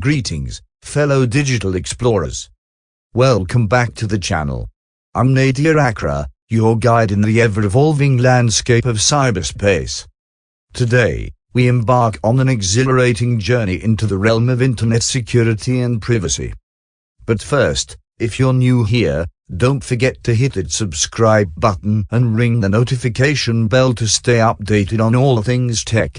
Greetings, fellow digital explorers. Welcome back to the channel. I'm Nadir Akra, your guide in the ever-evolving landscape of cyberspace. Today, we embark on an exhilarating journey into the realm of internet security and privacy. But first, if you're new here, don't forget to hit that subscribe button and ring the notification bell to stay updated on all things tech.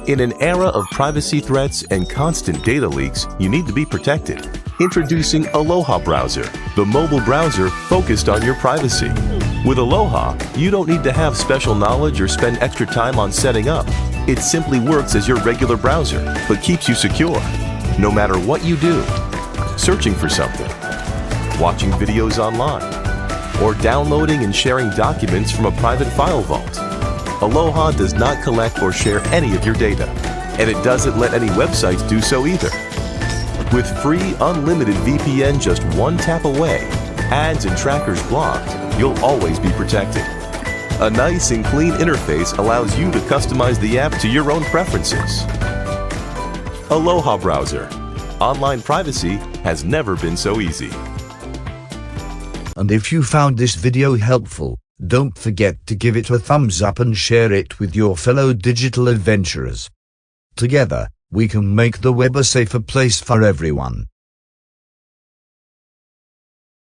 In an era of privacy threats and constant data leaks, you need to be protected. Introducing Aloha Browser, the mobile browser focused on your privacy. With Aloha, you don't need to have special knowledge or spend extra time on setting up. It simply works as your regular browser, but keeps you secure, no matter what you do. Searching for something, watching videos online, or downloading and sharing documents from a private file vault. Aloha does not collect or share any of your data, and it doesn't let any websites do so either. With free, unlimited VPN just one tap away, ads and trackers blocked, you'll always be protected. A nice and clean interface allows you to customize the app to your own preferences. Aloha Browser. Online privacy has never been so easy. And if you found this video helpful, don't forget to give it a thumbs up and share it with your fellow digital adventurers. Together, we can make the web a safer place for everyone.